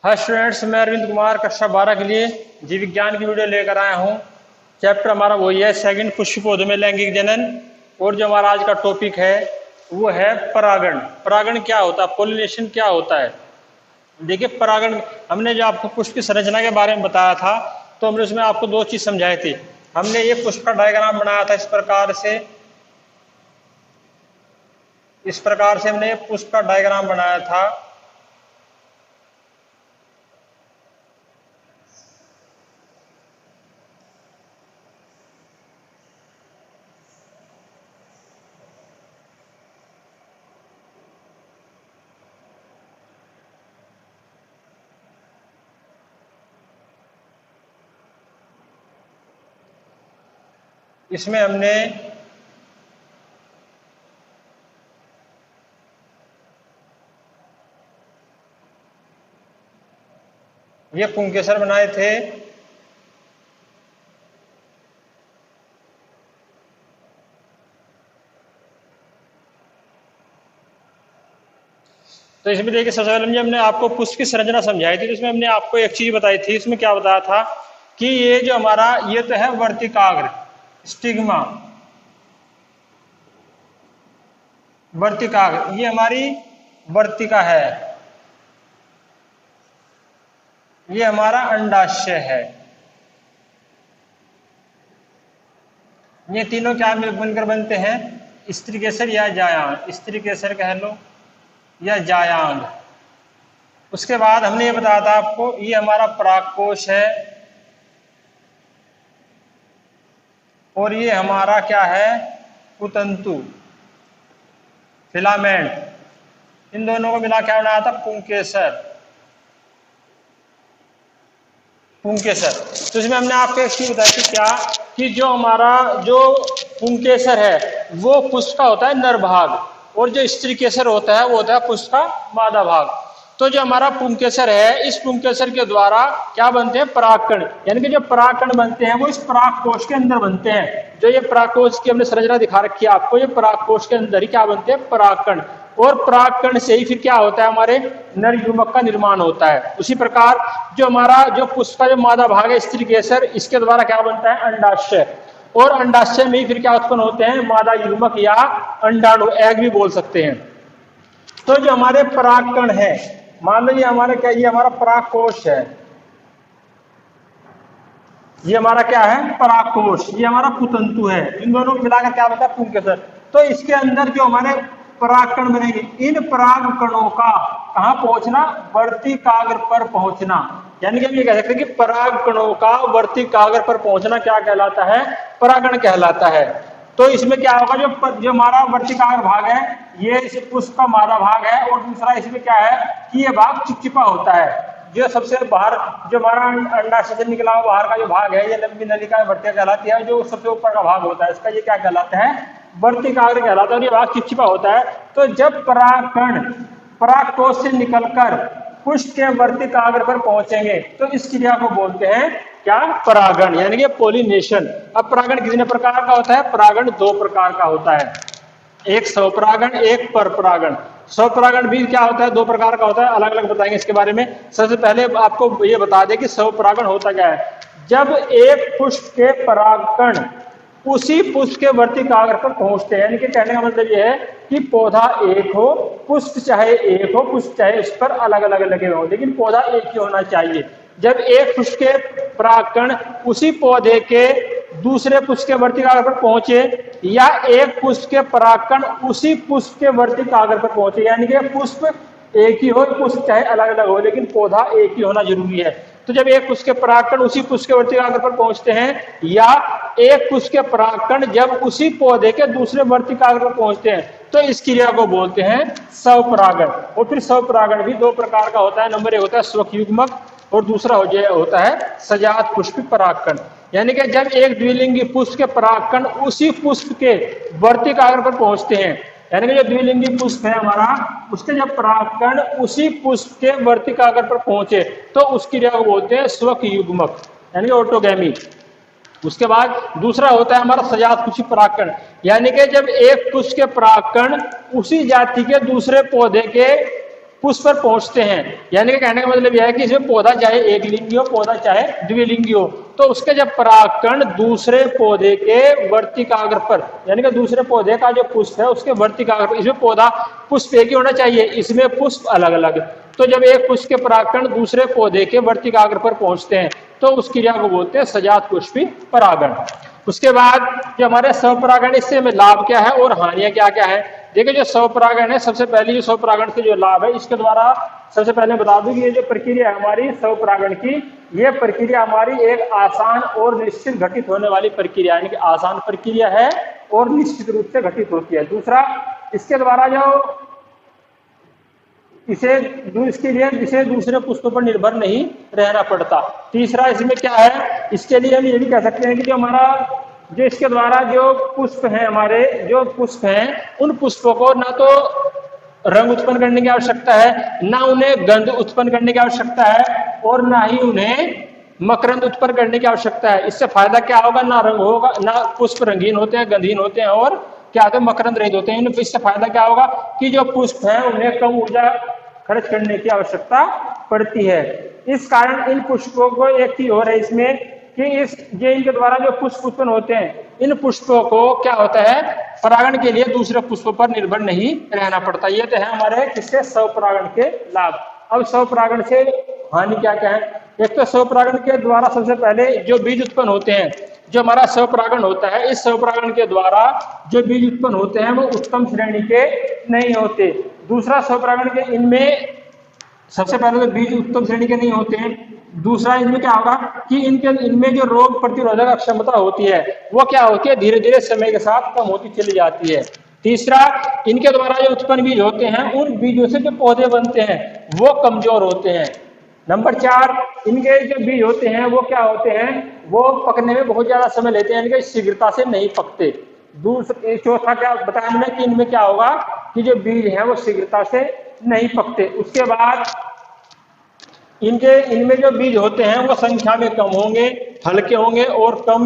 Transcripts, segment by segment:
Hi students, मैं अरविंद कुमार कक्षा 12 के लिए जीव विज्ञान की वीडियो लेकर आया हूँ। चैप्टर हमारा वही है सेकंड, पुष्प पौधों में लैंगिक जनन। और जो हमारा आज का टॉपिक है वो है परागण। परागण क्या होता है, पोलिनेशन क्या होता है। देखिए, परागण हमने जो आपको पुष्प की संरचना के बारे में बताया था, तो हमने उसमें आपको दो चीज समझाई थी। हमने ये पुष्प का डायग्राम बनाया था इस प्रकार से हमने पुष्प का डायग्राम बनाया था। इसमें हमने ये पुंकेसर बनाए थे। तो इसमें देखिए, सबसे पहले हमने आपको पुष्प की संरचना समझाई थी। तो इसमें हमने आपको एक चीज बताई थी। इसमें क्या बताया था कि ये जो हमारा ये तो है वर्तिकाग्र, स्टिग्मा, वर्तिकाग्र, ये हमारी वर्तिका है, ये हमारा अंडाशय है। ये तीनों क्या बनकर बनते हैं, स्त्री केसर या जायांग, स्त्री केसर कह लो या जायांग। उसके बाद हमने ये बताया था आपको, ये हमारा परागकोश है और ये हमारा क्या है, कुतंतु, फिलामेंट। इन दोनों को मिला क्या बनाया था, पुंकेसर। पुंकेसर। तो इसमें हमने आपको एक चीज बताई थी क्या, कि जो हमारा जो पुंकेसर है वो पुष्प का होता है नर भाग, और जो स्त्री केसर होता है वो होता है पुष्प का मादा भाग। तो जो हमारा पुंकेसर है, इस पुंकेसर के द्वारा क्या बनते हैं, परागकण। यानी कि जो परागकण बनते हैं वो इस परागकोश के अंदर बनते हैं। जो ये परागकोश की हमने संरचना दिखा रखी है आपको, ये परागकोश के अंदर ही क्या बनते हैं, परागकण। और परागकण से ही फिर क्या होता है, हमारे नर युग्मक का निर्माण होता है। उसी प्रकार जो हमारा जो पुष्प का जो मादा भाग है, स्त्री केसर, इसके द्वारा क्या बनता है, अंडाशय। और अंडाशय में ही फिर क्या उत्पन्न होते हैं, मादा युग्मक या अंडाणु, एग भी बोल सकते हैं। तो जो हमारे परागकण है, मान लो ये हमारे क्या, ये हमारा परागकोश है, ये हमारा क्या है, परागकोश, ये हमारा कुतंतु है। इन दोनों को मिलाकर क्या बनता है, पुंकेसर। तो इसके अंदर जो हमारे परागकण बनेंगे, इन परागकणों का कहां पहुंचना, वर्तिकाग्र पर पहुंचना। यानी कि हम ये कह सकते हैं कि परागकणों का वर्तिकाग्र पर पहुंचना क्या कहलाता है, परागण कहलाता है। तो इसमें क्या होगा, जो हमारा वर्तिकाग्र भाग है ये इस पुष्प का मादा भाग है, और दूसरा इसमें क्या है कि ये भाग चिपचिपा होता है। जो सबसे बाहर जो हमारा अंडाशय से निकला हुआ बाहर का जो भाग है, ये लंबी नलिका वर्तिका कहलाती है। जो सबसे ऊपर का भाग होता है इसका, ये क्या कहलाता है, वर्तिकाग्र कहलाता है, और ये भाग चिपचिपा होता है। तो जब परागकण परागकोश से निकलकर पुष्प के वर्तिकाग्र पर पहुंचेंगे तो इस क्रिया को बोलते हैं क्या, परागण, यानी कि पोलिनेशन। अब परागण कितने प्रकार का होता है, परागण दो प्रकार का होता है, एक स्वपरागण, एक परपरागण। स्वपरागण भी क्या होता है, दो प्रकार का होता है, अलग अलग बताएंगे इसके बारे में। सबसे पहले आपको ये बता दें कि स्वपरागण होता क्या है। जब एक पुष्प के परागकण उसी पुष्प के वर्तिकाग्र पर पहुंचते हैं, यानी कि कहने का मतलब यह है कि पौधा एक हो, पुष्प चाहे एक हो, पुष्प चाहे उस पर अलग अलग लगे हो, लेकिन पौधा एक ही होना चाहिए। जब एक पुष्प के परागकण उसी पौधे के दूसरे पुष्प के वर्तिकाग्र पर पहुंचे, या एक पुष्प के परागकण उसी पुष्प के वर्तिकाग्र पर पहुंचे, यानी कि पुष्प एक ही हो, पुष्प चाहे अलग अलग हो, लेकिन पौधा एक ही होना जरूरी है। तो जब एक पुष्प के परागकण उसी पुष्प के वर्तिकाग्र पर पहुंचते हैं, या एक पुष्प के परागकण जब उसी पौधे के दूसरे वर्तिकाग्र पर पहुंचते हैं, तो इस क्रिया को बोलते हैं स्वपरागण। और फिर स्वपरागण भी दो प्रकार का होता है। नंबर एक होता है स्वयुग्मक, और दूसरा होता है सजात पुष्प परागकण। यानी कि जब एक द्विलिंगी पुष्प के परागकण उसी पुष्प के वर्तिकाग्र पर पहुंचते हैं, यानी कि जो द्विलिंगी पुष्प है हमारा, उसके जब परागकण उसी पुष्प के वर्तिकाग्र पर पहुंचे तो उस क्रिया को बोलते हैं स्वयुग्मक, यानी ऑटोगैमी। उसके बाद दूसरा होता है हमारा सजात पुष्प परागकण, यानी कि जब एक पुष्प के परागकण उसी जाति के दूसरे पौधे के पुष्प पर पहुंचते हैं। यानी कि कहने का मतलब यह है कि इसमें पौधा चाहे एक लिंगी हो, पौधा चाहे द्विलिंगी हो, तो उसके जब परागकण दूसरे पौधे के वर्तिकाग्र पर, यानी कि दूसरे पौधे का जो पुष्प है उसके वर्तिकाग्र पर, इसमें पौधा पुष्प एक ही होना चाहिए, इसमें पुष्प अलग अलग, तो जब एक पुष्प के परागकण दूसरे पौधे के वर्तिकाग्र पर पहुंचते हैं तो उस क्रिया को बोलते हैं सजात पुष्पी परागण। उसके बाद जो हमारे स्वपरागण, इससे हमें लाभ क्या है और हानियां क्या क्या है। देखिए जो स्वपरागण है, सबसे पहले जो स्वपरागण के जो लाभ है, इसके द्वारा सबसे पहले बता दूं कि ये जो प्रक्रिया है हमारी स्वपरागण की, ये प्रक्रिया हमारी एक आसान और निश्चित घटित होने वाली प्रक्रिया, यानी कि आसान प्रक्रिया है और निश्चित रूप से घटित होती है। दूसरा, इसके द्वारा जो इसे दूसरे पुष्पों पर निर्भर नहीं रहना पड़ता। तीसरा इसमें क्या है, इसके लिए हम ये भी कह सकते हैं कि जो हमारा जो इसके द्वारा जो पुष्प हैं, हमारे जो पुष्प हैं, उन पुष्पों को ना तो रंग उत्पन्न करने की आवश्यकता है, ना उन्हें गंध उत्पन्न करने की आवश्यकता है, और ना ही उन्हें मकरंद उत्पन्न करने की आवश्यकता है। इससे फायदा क्या होगा, ना रंग होगा, ना पुष्प रंगीन होते हैं, गंधहीन होते हैं, और क्या होते हैं, मकरंद रहित होते हैं। इससे फायदा क्या होगा कि जो पुष्प है उन्हें कम ऊर्जा खर्च करने की आवश्यकता पड़ती है। इस कारण इन पुष्पों को एक चीज हो रहा है इसमें कि इनके द्वारा जो पुष्प उत्पन्न होते हैं, इन पुष्पों को क्या होता है, परागण के लिए दूसरे पुष्पों पर निर्भर नहीं रहना पड़ता। ये तो है हमारे किससे, स्वपरागण के लाभ। अब स्वपरागण से हानि क्या क्या है। एक तो स्वपरागण के द्वारा सबसे पहले जो बीज उत्पन्न होते हैं, जो हमारा स्वपरागण होता है, इस स्वपरागण के द्वारा जो बीज उत्पन्न होते हैं वो उत्तम श्रेणी के नहीं होते। दूसरा, स्वपरागण के इनमें सबसे पहले तो बीज उत्तम श्रेणी के नहीं होते हैं। दूसरा, इनमें क्या होगा कि इनमें जो रोग प्रतिरोधक क्षमता होती है वो क्या होती है, धीरे धीरे समय के साथ कम होती चली जाती है। तीसरा, इनके द्वारा जो उत्पन्न बीज होते हैं, उन बीजों से जो पौधे बनते हैं वो कमजोर होते हैं। नंबर 4, इनके जो बीज होते हैं वो क्या होते हैं, वो पकने में बहुत ज्यादा समय लेते हैं, इनके शीघ्रता से नहीं पकते। चौथा क्या बताया कि इनमें क्या होगा कि जो बीज हैं वो शीघ्रता से नहीं पकते। उसके बाद इनमें जो बीज होते हैं वो संख्या में कम होंगे, हल्के होंगे और कम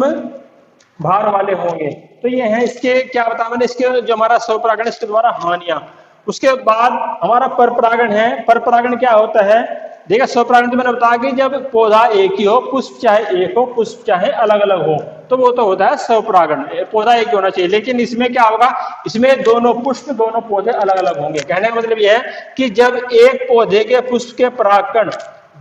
भार वाले होंगे। तो ये है इसके क्या बताया मैंने, इसके जो हमारा स्वपरागण, इसके द्वारा हानियां। उसके बाद हमारा परपरागण है। परपरागण क्या होता है, देखिए स्वपरागण तो मैंने बताया कि जब पौधा एक ही हो, पुष्प चाहे एक हो, पुष्प चाहे अलग अलग हो, तो वो तो होता है स्वपरागण, पौधा एक ही होना चाहिए। लेकिन इसमें क्या होगा, इसमें दोनों पुष्प, दोनों पौधे अलग अलग होंगे। कहने का मतलब यह है कि जब एक पौधे के पुष्प के परागकण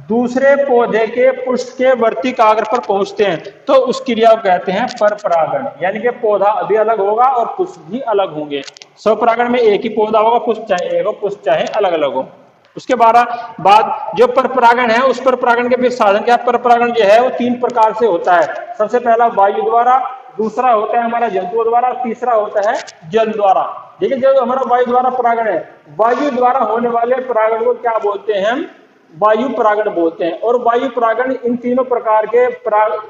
दूसरे पौधे के पुष्प के वर्तिकाग्र पर पहुंचते हैं तो उस क्रिया को कहते हैं परपरागण। यानी कि पौधा भी अलग होगा और पुष्प भी अलग होंगे। स्वपरागण में एक ही पौधा होगा, पुष्प चाहे एक हो, पुष्प चाहे अलग अलग हो। उसके बाद जो परपरागण है, उस परपरागण के फिर साधन क्या, परपरागण जो है वो 3 प्रकार से होता है। सबसे पहला वायु द्वारा, दूसरा होता है हमारा जंतुओं द्वारा, तीसरा होता है जल द्वारा। देखिए जो हमारा वायु द्वारा परागण है, वायु द्वारा होने वाले परागण को क्या बोलते हैं, हम वायु परागण बोलते हैं। और वायु परागण इन तीनों प्रकार के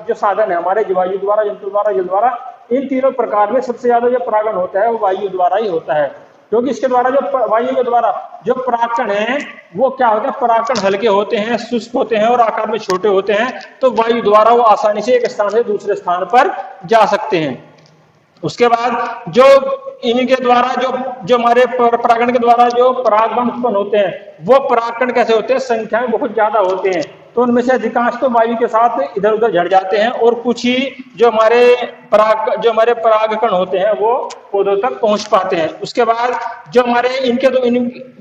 जो साधन है हमारे, वायु द्वारा, जंतु द्वारा, जल द्वारा, इन तीनों प्रकार में सबसे ज्यादा जो परागण होता है वो वायु द्वारा ही होता है। क्योंकि इसके द्वारा जो वायु के द्वारा जो परागकण है वो क्या होता है, परागकण हल्के होते हैं, शुष्क होते हैं और आकार में छोटे होते हैं, तो वायु द्वारा वो आसानी से एक स्थान से दूसरे स्थान पर जा सकते हैं। उसके बाद जो इनके द्वारा जो हमारे परागण के द्वारा जो परागकण उत्पन्न होते हैं वो परागकण कैसे होते हैं, संख्या में बहुत ज्यादा होते हैं। तो उनमें से अधिकांश तो वायु के साथ इधर उधर झड़ जाते हैं और कुछ ही जो हमारे परागकण होते हैं वो पौधों तक पहुंच पाते हैं। उसके बाद जो हमारे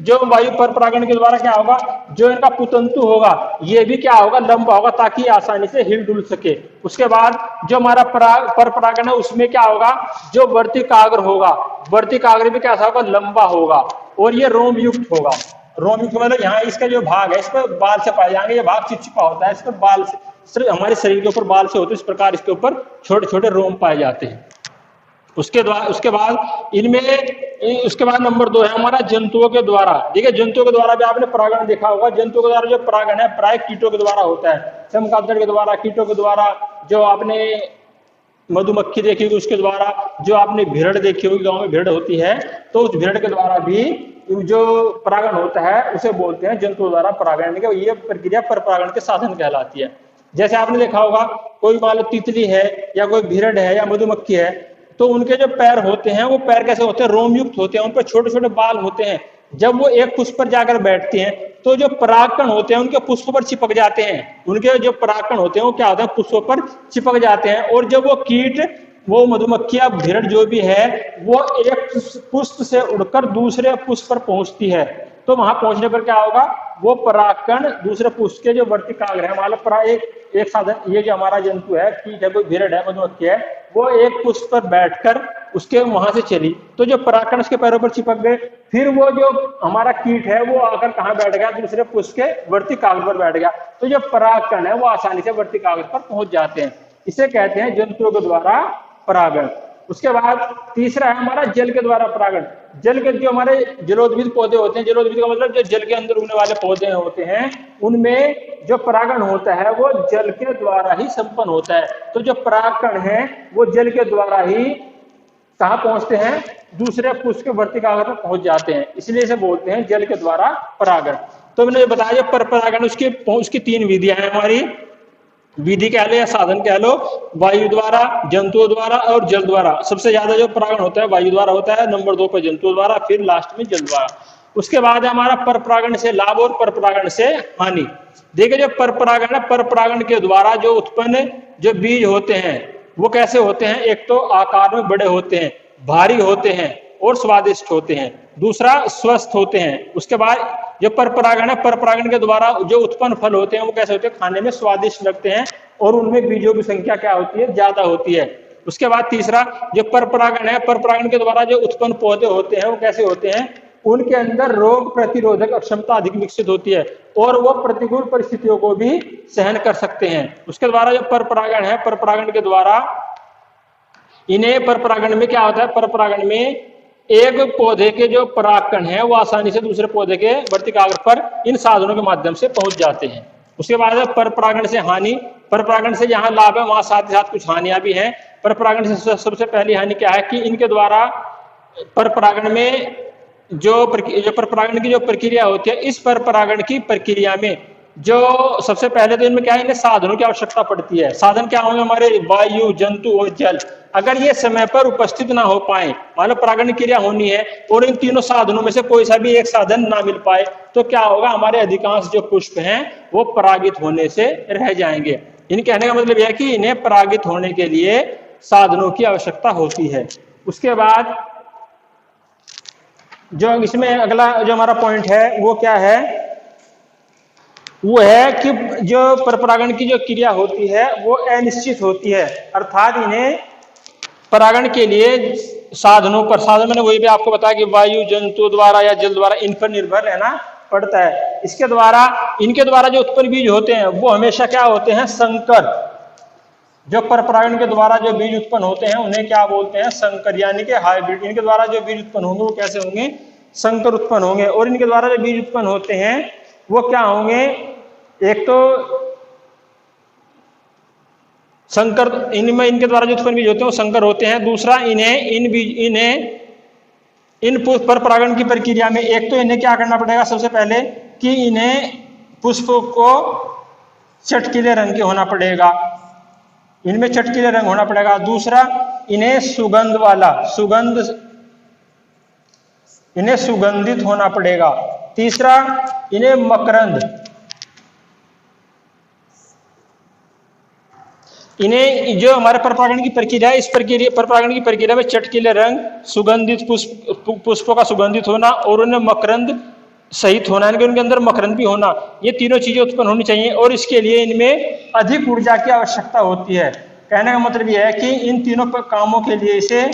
जो वायु पर परागण के द्वारा क्या होगा, जो इनका पुतंतु होगा ये भी क्या होगा, लंबा होगा ताकि आसानी से हिल डुल सके। उसके बाद जो हमारा पर परागण है उसमें क्या होगा, जो वर्तिकाग्र होगा, वर्तिकाग्र भी कैसा होगा, लंबा होगा और ये रोम युक्त होगा। रोम युक्त मतलब यहाँ इसका जो भाग है इस पर बाल से पाए जाएंगे, ये भाग चिपचिपा होता है, इस पर बाल से, हमारे शरीर के ऊपर बाल से होते हैं, इस प्रकार इसके ऊपर छोटे छोटे रोम पाए जाते हैं। उसके बाद नंबर 2 है हमारा जंतुओं के द्वारा। देखिए जंतुओं के द्वारा भी आपने परागण देखा होगा। जंतुओं के द्वारा जो परागण है प्राय कीटों के द्वारा होता है, चमगादड़ के द्वारा, कीटों के द्वारा, जो आपने मधुमक्खी देखी होगी उसके द्वारा, जो आपने भेड़ देखी होगी, गांव में भेड़ होती है तो उस भेड़ के द्वारा भी जो परागण होता है उसे बोलते हैं जंतुओं द्वारा परागण। ये प्रक्रिया पर परागण के साधन कहलाती है। जैसे आपने देखा होगा कोई मान लो तितली है या कोई भेड़ है या मधुमक्खी है, तो उनके जो पैर होते हैं वो पैर कैसे होते हैं, रोम युक्त होते हैं, उन पर छोटे छोटे बाल होते हैं जब वो एक पुष्प पर जाकर बैठती हैं तो जो परागकण होते हैं उनके पुष्प पर चिपक जाते हैं, उनके जो परागकण होते हैं वो क्या होते हैं, पुष्प पर चिपक जाते हैं। और जब वो कीट, वो मधुमक्खियां, भिरड़ जो भी है, वो एक पुष्प से उड़कर दूसरे पुष्प पर पहुंचती है, तो वहां पहुंचने पर क्या होगा, वो परागकण दूसरे पुष्प के जो वर्तिकाग्र है, मतलब एक साधन, ये जो हमारा जंतु है, कीट है, कोई भिरड़ है, मधुमक्खी है, वो एक पुष्प पर बैठकर उसके वहां से चली, तो जो परागकण उसके पैरों पर चिपक गए, फिर वो जो हमारा कीट है वो आकर कहाँ बैठ गया, दूसरे पुष्प के वर्तिकाग्र पर बैठ गया, तो जो परागकण है वो आसानी से वर्तिकाग्र पर पहुंच जाते हैं। इसे कहते हैं जंतुओं के द्वारा परागण। उसके बाद तीसरा है हमारा जल के द्वारा परागण। जल के जो हमारे जलोद्भिद पौधे होते हैं, जलोद्भिद का मतलब जो जल के अंदर उगने वाले पौधे होते हैं, उनमें जो परागण होता है वो जल के द्वारा ही संपन्न होता है। तो जो परागकण है वो जल के द्वारा ही कहाँ पहुंचते हैं, दूसरे पुष्प के वर्तिकाग्र पर पहुंच जाते हैं, इसलिए इसे बोलते हैं जल के द्वारा परागण। तो मैंने बताया पर परागण उसकी तीन विधियां हैं हमारी, विधि कह लो या साधन कह लो, वायु द्वारा, जंतुओं द्वारा और जल द्वारा। सबसे ज्यादा जो परागण होता है वायु द्वारा होता है, नंबर 2 पर जंतुओं द्वारा, फिर लास्ट में जल द्वारा। उसके बाद है हमारा पर परागण से लाभ और पर परागण से हानि। देखिए जो पर परागण है, पर परागण के द्वारा जो उत्पन्न जो बीज होते हैं वो कैसे होते हैं, एक तो आकार में बड़े होते हैं, भारी होते हैं और स्वादिष्ट होते हैं, दूसरा स्वस्थ होते हैं। उसके बाद जो पर परागण है, पर परागण के द्वारा जो उत्पन्न फल होते हैं वो कैसे होते हैं, खाने में स्वादिष्ट लगते हैं और उनमें बीजों की संख्या क्या होती है, ज्यादा होती है। उसके बाद तीसरा जो पर परागण है, पर परागण के द्वारा जो उत्पन्न पौधे होते हैं वो कैसे होते हैं, उनके अंदर रोग प्रतिरोधक क्षमता अधिक विकसित होती है और वो प्रतिकूल परिस्थितियों को भी सहन कर सकते हैं। उसके द्वारा जो पर परागण है, पर परागण के द्वारा इन्हें, पर परागण में क्या होता है, पर परागण में एक पौधे के जो परागकण है वो आसानी से दूसरे पौधे के वर्तिकाग्र पर इन साधनों के माध्यम से पहुंच जाते हैं। उसके बाद पर परागण से हानि। पर परागण से जहां लाभ है वहां साथ ही साथ कुछ हानियां भी हैं। पर परागण से सबसे पहली हानि क्या है कि इनके द्वारा पर परागण में जो पर परागण की जो प्रक्रिया होती है, इस पर परागण की प्रक्रिया में जो सबसे पहले तो इनमें क्या है, इन्हें साधनों की आवश्यकता पड़ती है। साधन क्या होंगे हमारे, वायु, जंतु और जल। अगर ये समय पर उपस्थित ना हो पाए, मान लो परागण क्रिया होनी है और इन तीनों साधनों में से कोई सा भी एक साधन ना मिल पाए, तो क्या होगा, हमारे अधिकांश जो पुष्प हैं वो परागित होने से रह जाएंगे। इन कहने का मतलब यह है कि इन्हें परागित होने के लिए साधनों की आवश्यकता होती है। उसके बाद जो इसमें अगला जो हमारा पॉइंट है वो क्या है, वो है कि जो पर परागण की जो क्रिया होती है वो अनिश्चित होती है, अर्थात इन्हें परागण के लिए साधनों पर, साधन मैंने वही भी आपको बताया कि वायु, जंतु द्वारा या जल द्वारा, इन पर निर्भर रहना पड़ता है। इसके द्वारा, इनके द्वारा जो उत्पन्न बीज होते हैं वो हमेशा क्या होते हैं, संकर। जो पर परागण के द्वारा जो बीज उत्पन्न होते हैं उन्हें क्या बोलते हैं, संकर, यानी कि हाइब्रिड। इनके द्वारा जो बीज उत्पन्न होंगे वो कैसे होंगे, संकर उत्पन्न होंगे। और इनके द्वारा जो बीज उत्पन्न होते हैं वो क्या होंगे, एक तो संकर, इनमें इनके द्वारा जो उत्पन्न बीज होते हैं वो संकर होते हैं। दूसरा इन्हें इन पर परागण की प्रक्रिया में एक तो इन्हें क्या करना पड़ेगा, सबसे पहले कि इन्हें पुष्प को चटकीले रंग के होना पड़ेगा, इनमें चटकीले रंग होना पड़ेगा। दूसरा इन्हें सुगंधित होना पड़ेगा। तीसरा इन्हें मकरंद, इन्हें जो हमारे पर परागण की प्रक्रिया है, इस प्रक्रिया पर परागण की प्रक्रिया में चटकीले रंग, सुगंधित पुष्पों का सुगंधित होना और उन्हें मकरंद सहित होना, यानी कि उनके अंदर मकरंद भी होना, ये तीनों चीजें उत्पन्न होनी चाहिए। और इसके लिए इनमें अधिक ऊर्जा की आवश्यकता होती है। कहने का मतलब यह है कि इन तीनों कामों के लिए इसे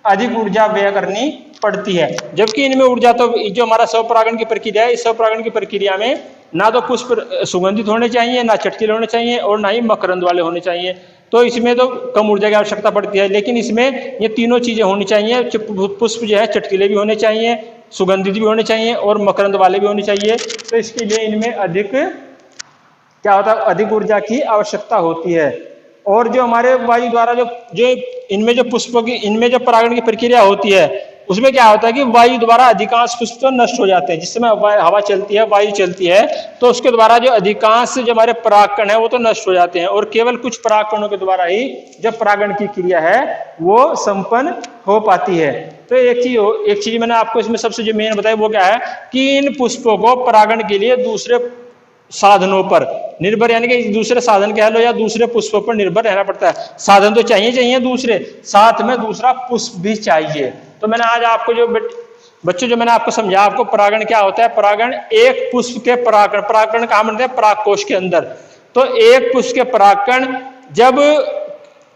अधिक ऊर्जा व्यय करनी पड़ती है। जबकि इनमें ऊर्जा, तो जो हमारा स्वपरागण की प्रक्रिया है, इस स्वपरागण की प्रक्रिया में ना तो पुष्प सुगंधित होने चाहिए, ना चटकीले होने चाहिए और ना ही मकरंद वाले होने चाहिए, तो इसमें तो कम ऊर्जा की आवश्यकता पड़ती है। लेकिन इसमें ये तीनों चीजें होनी चाहिए, पुष्प जो है चटकीले भी होने चाहिए, सुगंधित भी होने चाहिए और मकरंद वाले भी होने चाहिए। तो इसके लिए इनमें अधिक क्या होता है, अधिक ऊर्जा की आवश्यकता होती है। और जो हमारे वायु द्वारा जो इनमें जो पुष्पों की, इनमें जो परागण की प्रक्रिया होती है उसमें क्या होता है कि वायु द्वारा अधिकांश पुष्प तो नष्ट हो जाते हैं। जिस समय हवा चलती है, वायु चलती है, तो उसके द्वारा जो अधिकांश जो हमारे परागकण है वो तो नष्ट हो जाते हैं, और केवल कुछ परागकणों के द्वारा ही जब परागण की क्रिया है वो संपन्न हो पाती है। तो एक चीज मैंने आपको इसमें सबसे जो मेन बताई वो क्या है कि इन पुष्पों को परागण के लिए दूसरे साधनों पर निर्भर, यानी कि दूसरे साधन कह लो या दूसरे पुष्पों पर निर्भर रहना पड़ता है। साधन तो चाहिए दूसरे, साथ में दूसरा पुष्प भी चाहिए। तो मैंने आज आपको जो बच्चों जो मैंने आपको समझा, आपको परागण क्या होता है। परागण एक पुष्प के परागण कहाँ बनते हैं, परागकोश के अंदर। तो एक पुष्प के परागकण जब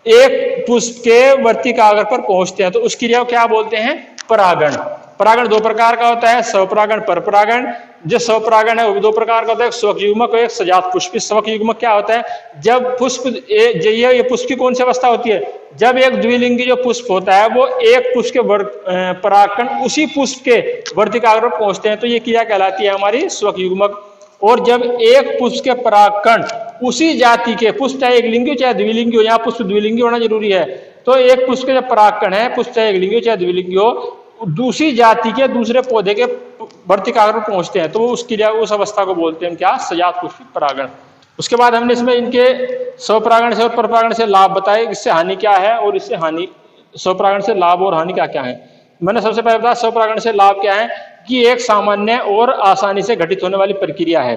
एक पुष्प के वर्तिकाग्र पर पहुंचते हैं तो उस क्रिया को क्या बोलते हैं, परागण। परागण दो प्रकार का होता है, स्वपरागण, परपरागण। जो स्वपरागण है वो भी दो प्रकार का होता है, एक स्वक युग्मक और एक सजात पुष्प। स्वक युग्मक क्या होता है, जब पुष्प ये पुष्प की कौन सी अवस्था होती है, जब एक द्विलिंगी जो पुष्प होता है वो एक पुष्प के परागकण उसी पुष्प के वर्तिकाग्र पर पहुंचते हैं तो ये क्रिया कहलाती है हमारी स्वक युग्मक। और जब एक पुष्प के परागकण उसी जाति के पुष्प, चाहे एक लिंगी हो चाहे द्विलिंगी हो, यहाँ पुष्प द्विलिंगी होना जरूरी है, तो एक पुष्प के जो परागकण है, पुष्प चाहे एक लिंगी हो चाहे द्विलिंगी हो, दूसरी जाति के दूसरे पौधे के वर्तिकाग्र पर पहुंचते हैं तो उस क्रिया उस अवस्था को बोलते हैं क्या, सजात पुष्पित परागण। उसके बाद हमने इसमें इनके स्वपरागण से और परपरागण से लाभ बताए, इससे हानि क्या है और इससे हानि, स्वपरागण से लाभ और हानि क्या क्या है। मैंने सबसे पहले बताया स्वपरागण से लाभ क्या है कि एक सामान्य और आसानी से घटित होने वाली प्रक्रिया है।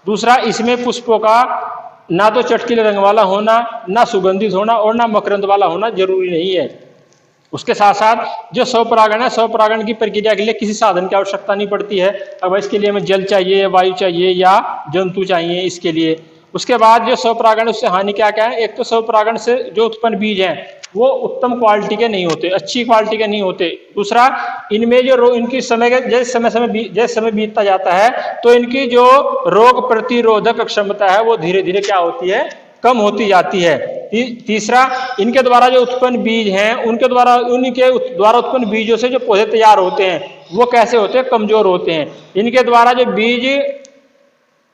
दूसरा, इसमें पुष्पों का ना तो चटकीले रंग वाला होना, ना सुगंधित होना और ना मकरंद वाला होना जरूरी नहीं है। उसके साथ साथ जो स्वपरागण है, स्वपरागण की प्रक्रिया के लिए किसी साधन की आवश्यकता नहीं पड़ती है। अब इसके लिए हमें जल चाहिए, वायु चाहिए या जंतु चाहिए इसके लिए। उसके बाद जो स्वपरागण, उससे हानि क्या क्या है, एक तो स्वपरागण से जो उत्पन्न बीज हैं वो उत्तम क्वालिटी के नहीं होते, अच्छी क्वालिटी के नहीं होते। दूसरा, इनमें जो इनकी समय के जैसे समय बीतता जाता है तो इनकी जो रोग प्रतिरोधक क्षमता है वो धीरे धीरे क्या होती है, कम होती जाती है। तीसरा, इनके द्वारा जो उत्पन्न बीज हैं उनके द्वारा उत्पन्न बीजों से जो पौधे तैयार होते हैं वो कैसे होते हैं, कमजोर होते हैं। इनके द्वारा जो बीज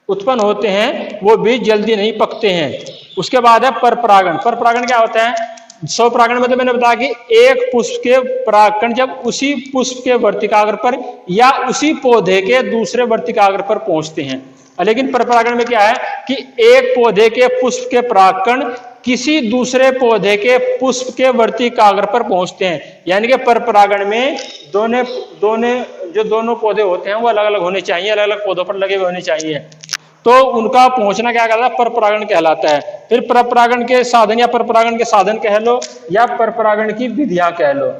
उत्पन्न होते हैं वो बीज जल्दी नहीं पकते हैं। उसके बाद है परपरागण। परपरागण क्या होता है, स्वपरागण में तो मैंने बताया कि एक पुष्प के परागकण जब उसी पुष्प के वर्तिकाग्र पर या उसी पौधे के दूसरे वर्तिकाग्र पर पहुंचते हैं। लेकिन परपरागण में क्या है कि एक पौधे के पुष्प के परागकण किसी दूसरे पौधे के पुष्प के वर्तिकाग्र पर पहुंचते हैं। यानी कि परपरागण में दोनों पौधे होते हैं वो अलग अलग होने चाहिए, अलग अलग पौधों पर लगे हुए होने चाहिए, तो उनका पहुंचना क्या कहलाता है, परपरागण कहलाता है। फिर परपरागण के साधन या परपरागण के साधन कह लो या परपरागण की विधियां कह लो।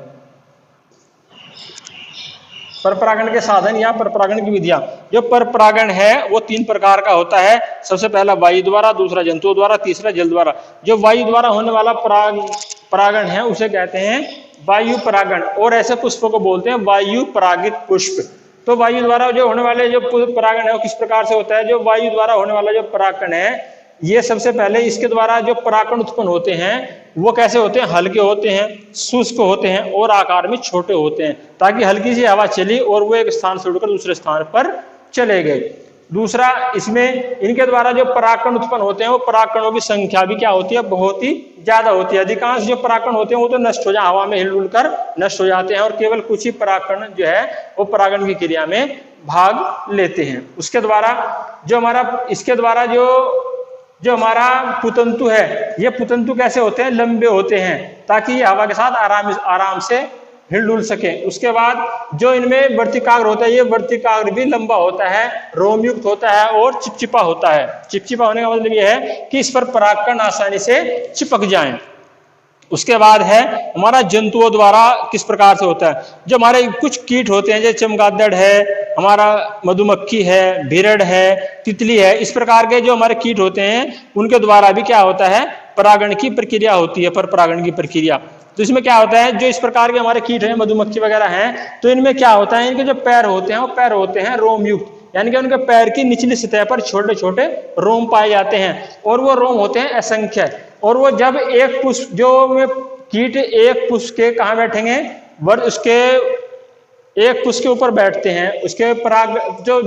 परपरागण के साधन या परपरागण की विधियां, जो परपरागण है वो तीन प्रकार का होता है। सबसे पहला वायु द्वारा, दूसरा जंतुओं द्वारा, तीसरा जल द्वारा। जो वायु द्वारा होने वाला परागण है उसे कहते हैं वायु परागण, और ऐसे पुष्पों को बोलते हैं वायु परागित पुष्प। तो वायु द्वारा जो होने वाले जो परागण है वो किस प्रकार से होता है, जो वायु द्वारा होने वाला जो परागण है ये सबसे पहले इसके द्वारा जो परागकण उत्पन्न होते हैं वो कैसे होते हैं, हल्के होते हैं, शुष्क होते हैं और आकार में छोटे होते हैं, ताकि हल्की सी हवा चली और वो एक स्थान से उड़कर दूसरे स्थान पर चले गए। दूसरा, इसमें इनके द्वारा जो परागकण उत्पन्न होते हैं वो परागकणों की संख्या भी क्या होती है, बहुत ही ज्यादा होती है। अधिकांश जो परागकण होते हैं वो तो नष्ट हो जाए, हवा में हिल कर नष्ट हो जाते हैं, और केवल कुछ ही परागकण जो है वो परागण की क्रिया में भाग लेते हैं। उसके द्वारा जो हमारा इसके द्वारा जो हमारा पुतंतु है, ये पुतंतु कैसे होते हैं, लंबे होते हैं, ताकि ये हवा के साथ आराम से हिलडुल सके। उसके बाद जो इनमें वर्तिकाग्र होता है, ये वर्तिकाग्र भी लंबा होता है, रोमयुक्त होता है और चिपचिपा होता है। चिपचिपा होने का मतलब ये है कि इस पर परागकण आसानी से चिपक जाएं। उसके बाद है हमारा जंतुओं द्वारा किस प्रकार से होता है, जो हमारे कुछ कीट होते हैं जैसे चमगादड़ है, हमारा मधुमक्खी है, भिरड़ है, तितली है, इस प्रकार के जो हमारे कीट होते हैं उनके द्वारा भी क्या होता है, परागण की प्रक्रिया होती है, पर परागण की प्रक्रिया। तो इसमें क्या होता है, जो इस प्रकार के हमारे कीट हैं, मधुमक्खी वगैरह हैं, तो इनमें क्या होता है, इनके जो पैर होते हैं वो पैर होते हैं रोमयुक्त, यानी कि उनके पैर की निचली सतह पर छोटे छोटे रोम पाए जाते हैं, और वो रोम होते हैं असंख्य। और वो जब एक पुष्प जो कीट एक पुष्प के कहाँ बैठेंगे, उसके एक पुष्प के ऊपर बैठते हैं, उसके पराग जो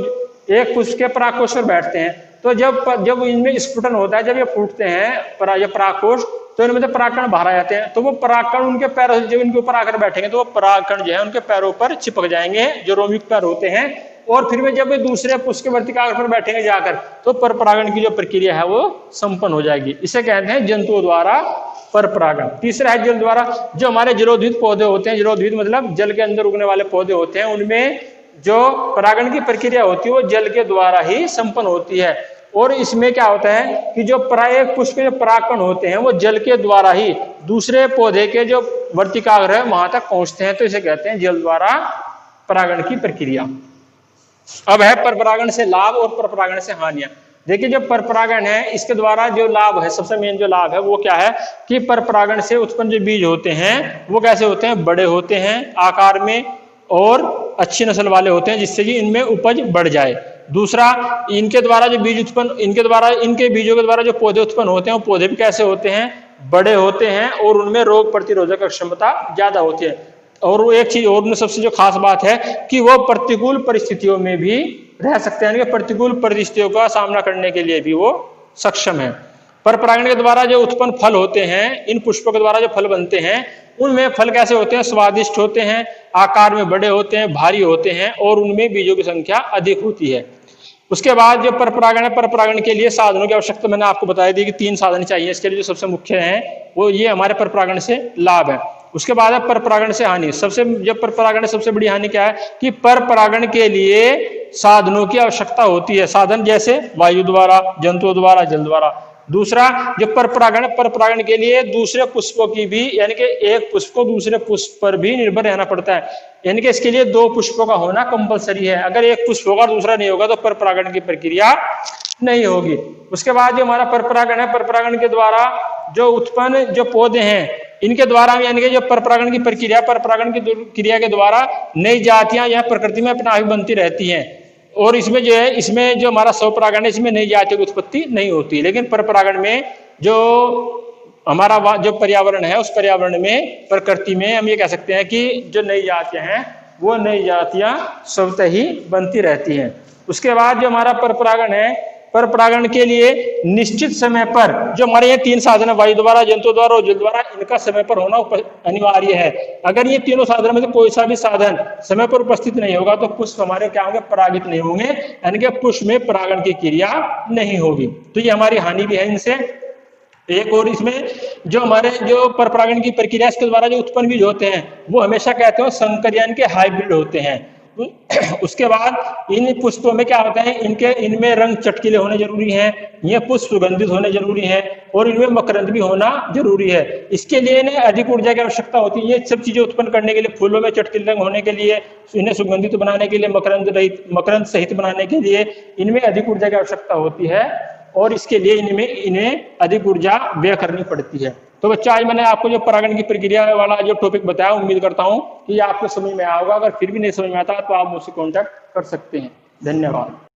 एक पुष्प के परागकोश पर बैठते हैं, तो जब इनमें स्फुटन होता है, जब ये फूटते हैं परागकोश, तो इनमें से परागकण बाहर आ जाते हैं, तो वो परागकण उनके पैरों जब इनके ऊपर आकर बैठेंगे तो वो परागकण जो है उनके पैरों पर चिपक जाएंगे, जो रोमयुक्त पैर होते हैं, और फिर वे जब दूसरे पुष्प के वर्तिकाग्र पर बैठेंगे जाकर तो पर परागण की जो प्रक्रिया है वो संपन्न हो जाएगी। इसे कहते हैं जंतुओं द्वारा पर परागण। तीसरा है जल द्वारा। जो हमारे जलोद्भिद पौधे होते हैं, जलोद्भिद मतलब जल के अंदर उगने वाले पौधे होते हैं, उनमें जो परागण की प्रक्रिया होती है वो जल के द्वारा ही संपन्न होती है। और इसमें क्या होता है कि जो एक पुष्प के जो परागकण होते हैं वो जल के द्वारा ही दूसरे पौधे के जो वर्तिकाग्र है वहां तक पहुंचते हैं, तो इसे कहते हैं जल द्वारा परागण की प्रक्रिया। अब है परपरागण से लाभ और परपरागण से हानियां। देखिए जो परपरागण है इसके द्वारा जो लाभ है, सबसे मेन जो लाभ है वो क्या है कि परपरागण से उत्पन्न जो बीज होते हैं वो कैसे होते हैं, बड़े होते हैं आकार में और अच्छी नस्ल वाले होते हैं, जिससे कि इनमें उपज बढ़ जाए। दूसरा, इनके द्वारा जो बीज उत्पन्न, इनके बीजों के द्वारा जो पौधे उत्पन्न होते हैं वो पौधे भी कैसे होते हैं, बड़े होते हैं और उनमें रोग प्रतिरोधक क्षमता ज्यादा होती है। और एक चीज और सबसे जो खास बात है कि वो प्रतिकूल परिस्थितियों में भी रह सकते हैं, प्रतिकूल परिस्थितियों का सामना करने के लिए भी वो सक्षम है। परपरागण के द्वारा जो उत्पन्न फल होते हैं, इन पुष्पों के द्वारा जो फल बनते हैं उनमें फल कैसे होते हैं, स्वादिष्ट होते हैं, आकार में बड़े होते हैं, भारी होते हैं और उनमें बीजों की संख्या अधिक होती है। उसके बाद जो परपरागण है, परपरागण के लिए साधनों की आवश्यकता मैंने आपको बताई दी कि 3 साधन चाहिए इसके लिए, जो सबसे मुख्य है वो ये हमारे परपरागण से लाभ है। उसके बाद है परपरागण से हानि। सबसे जब परपरागण सबसे बड़ी हानि क्या है कि परपरागण के लिए साधनों की आवश्यकता होती है। साधन जैसे वायु द्वारा, जंतुओं द्वारा, जल द्वारा। दूसरा, जो परपरागण के लिए दूसरे पुष्पों की भी, यानी कि एक पुष्प को दूसरे पुष्प पर भी निर्भर रहना पड़ता है, यानी कि इसके लिए 2 पुष्पों का होना कंपलसरी है। अगर एक पुष्प होगा दूसरा नहीं होगा तो परपरागण की प्रक्रिया नहीं होगी। उसके बाद जो हमारा परपरागण है, परपरागण के द्वारा जो उत्पन्न जो पौधे हैं इनके द्वारा, यानी कि जो परपरागण की प्रक्रिया, परपरागण की क्रिया के द्वारा नई जातियां यह प्रकृति में अपना बनती रहती हैं। और इसमें जो है, इसमें जो हमारा स्वपरागण है इसमें नई जातियों की उत्पत्ति नहीं होती। लेकिन परपरागण में जो हमारा जो पर्यावरण है उस पर्यावरण में, प्रकृति में हम ये कह सकते हैं कि जो नई जातियां हैं वो नई जातियां स्वतः ही बनती रहती हैं। उसके बाद जो हमारा परपरागण है, परपरागण के लिए निश्चित समय पर जो हमारे ये 3 साधन है, वायु द्वारा, जंतु द्वारा और जल द्वारा, इनका समय पर होना अनिवार्य है। अगर ये तीनों साधन में से कोई सा भी साधन समय पर उपस्थित नहीं होगा तो पुष्प हमारे क्या होंगे, परागित नहीं होंगे, यानी कि पुष्प में परागण की क्रिया नहीं होगी। तो ये हमारी हानि भी है इनसे। एक और इसमें जो हमारे जो परपरागण की प्रक्रिया इसके द्वारा जो उत्पन्न बीज होते हैं वो हमेशा कहते हैं संकर यानी के हाइब्रिड होते हैं। उसके बाद इन पुष्पों में क्या होता है, इनमें रंग चटकीले होने जरूरी हैं, ये पुष्प सुगंधित होने जरूरी है और इनमें मकरंद भी होना जरूरी है। इसके लिए इन्हें अधिक ऊर्जा की आवश्यकता होती है। ये सब चीजें उत्पन्न करने के लिए, फूलों में चटकीले रंग होने के लिए, इन्हें सुगंधित बनाने के लिए, मकरंद सहित बनाने के लिए इनमें अधिक ऊर्जा की आवश्यकता होती है और इसके लिए इन्हें अधिक ऊर्जा व्यय करनी पड़ती है। तो बच्चा, आज मैंने आपको जो परागण की प्रक्रिया वाला जो टॉपिक बताया, उम्मीद करता हूं कि आपको समझ में आया होगा। अगर फिर भी नहीं समझ में आता तो आप मुझसे कांटेक्ट कर सकते हैं। धन्यवाद।